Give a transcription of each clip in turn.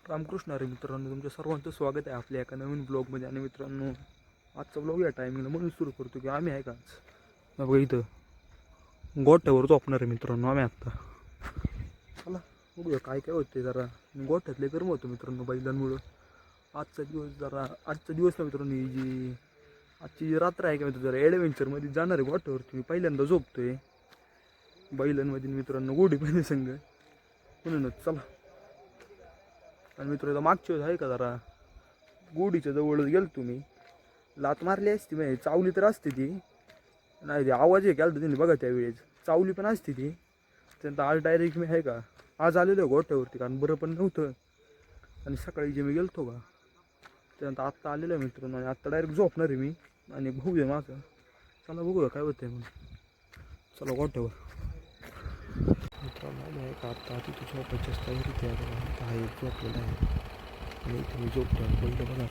रामकृष्ण हरी मित्रांनो, तुमच्या सर्वांचं स्वागत आहे आपल्या एका नवीन ब्लॉगमध्ये. आणि मित्रांनो, आजचा ब्लॉग या टायमिंगला म्हणून सुरू करतो की आम्ही आहे का आज बघा इथं गोठ्यावर झोपणार आहे मित्रांनो. आम्ही आत्ता चला बघूया काय काय होते. जरा गोठ्यातले गरम होतं मित्रांनो बैलांमुळं. आजचा दिवस ना मित्रांनो, ही जी आजची जी रात्र आहे का मित्र, जरा ॲडव्हेंचरमध्ये जाणार आहे गोठ्यावरती. मी पहिल्यांदा झोपतोय बैलांमध्ये मित्रांनो, गोडी पण संघ म्हणूनच चला. आणि मित्र मागच्या वेळेस आहे का जरा गोडीच्या जवळच गेलो तुम्ही, लात मारली असती म्हणजे चावली तर असते ती नाही, ते आवाज आहे केला त्यांनी बघा त्यावेळेस, चावली पण असते ती. त्यानंतर आज डायरेक्ट मी आहे का आज आलेलो आहे गोठ्यावरती, कारण बरं पण नव्हतं. आणि सकाळी जे मी गेलतो का त्यानंतर आत्ता आलेलो आहे मित्रांनो. आणि आत्ता डायरेक्ट झोपणार आहे मी. आणि भाऊ आहे माझं, चला बघूया काय होतं म्हणून. चला गोठ्यावर मित्रांनो. आलो आहे का आत्ता तिथे झोपायच्याच तयारीत आहे, झोपलेलं आहे. आणि इथे मी झोपतो पहिलं बघा.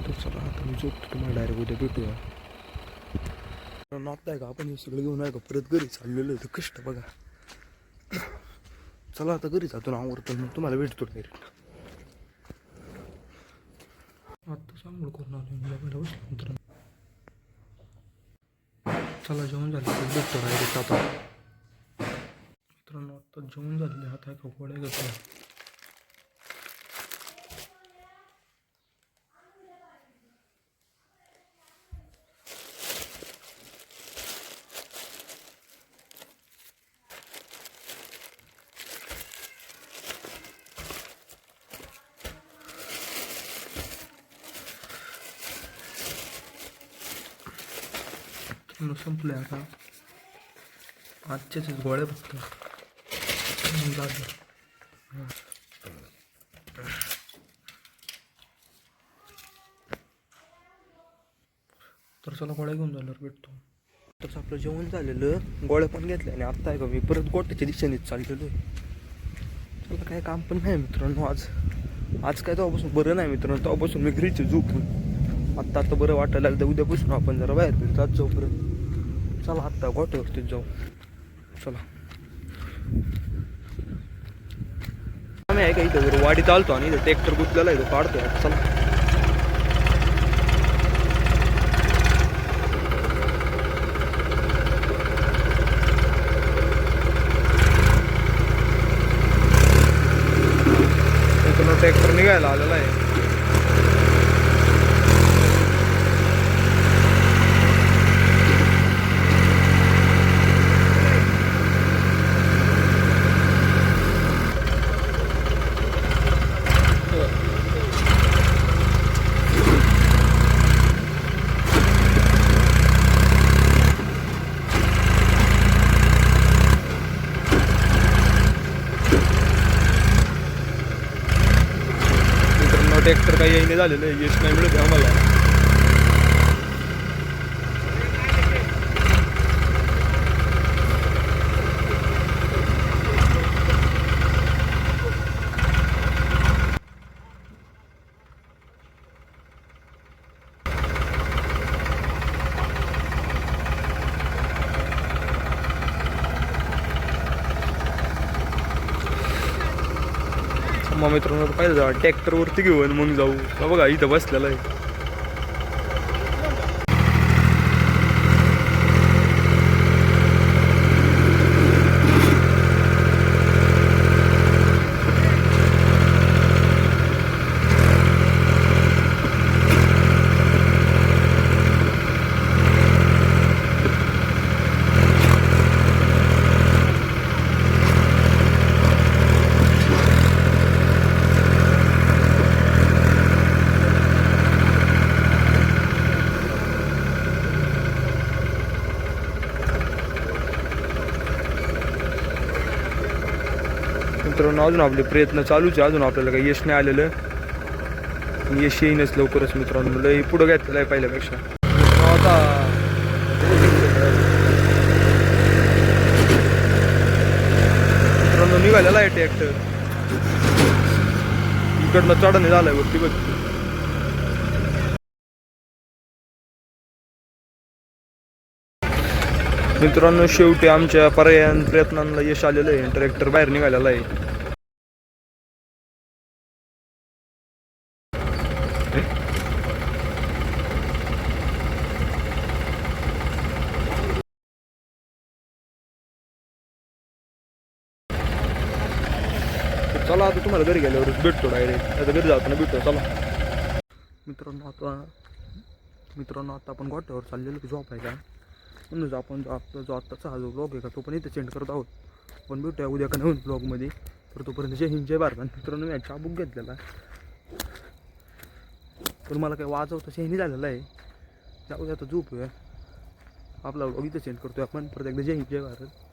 तर चला आता मी झोपतो, तुम्हाला डायरेक्ट उद्या भेटूया. नॉट आहे का आपण हे सगळं घेऊन आहे का परत घरी चाललेलं आहे. तर कष्ट बघा. चला आता घरी जातो ना, आवडतो मग तुम्हाला भेटतो डायरेक्ट. आत्ता सांगू करून आलो बघायला बसलो मित्रांनो. चला जेवण झालं तर भेटतो डायरेक्ट आता मित्रांनो. आत्ता जेवण झालेले हात आहे का गोळ्या घेतल्या. संपले आता आजच्याच गोळ्या फक्त तर चला गोळ्या घेऊन झाल्यावर भेटतो. तसं आपलं जेवण झालेलं, गोळ्या पण घेतल्या आणि आत्ता आहे का मी परत गोट्याच्या दिशेनेच चाललेलो आहे. चला काय काम पण नाही मित्रांनो आज काय तेव्हापासून बरं नाही मित्रांनो. तेव्हापासून मी घरीच झोपून आत्ता बरं वाटायला लागतं. उद्यापासून आपण जरा बाहेर फिरतात जाऊ परत. चला आत्ता गोठ्यावरतीच जाऊ. चला आम्ही आहे का इथं जर वाडी चालतो आणि इथं ट्रॅक्टर गुतलेला आहे, तो काढतो. चला इथून ट्रॅक्टर निघायला आलेला आहे. ट्रॅक्टर काही येणे झालेलं आहे, यश नाही मिळत आम्हाला. मग मित्रांनो पाहिजे जा ट्रॅक्टरवरती घेऊन मग जाऊ. बघा इथं बसलेलं आहे. मित्रांनो अजून आपले प्रयत्न चालूच आहे, अजून आपल्याला काही यश नाही आलेलं. यश येईनच लवकरच मित्रांनो. लई पुढं घेतलेलं आहे पहिल्यापेक्षा. आता मित्रांनो निघालेला आहे ट्रॅक्टर. इकडनं चढणे झालंय वरती बघ. मित्रांनो शेवटी आमच्या प्रयत्नांना यश आलेलं आहे. ट्रॅक्टर बाहेर निघालेला आहे. चला आता तुम्हाला घरी गेल्यावर भेटतो डायरेक्ट. आता घरी जाताना भेटतो चला. मित्रांनो आता आपण गोट्यावर चाललेलो की झोपायला. म्हणूनच आपण जो आत्ताचा हा जो ब्लॉग आहे का तो पण इथे सेंड करत आहोत. पण भेटूया उद्या का नवीन ब्लॉगमध्ये. तर तोपर्यंत जय हिंद जय भारत. मित्रांनो मी चाबूक घेतलेला तर मला काही वाजवता शेणी झालेला आहे. जाऊ आता झोपूया. आपला ब्लॉग इथे सेंड करतोय आपण. परत एकदा जय हिंद जय भारत.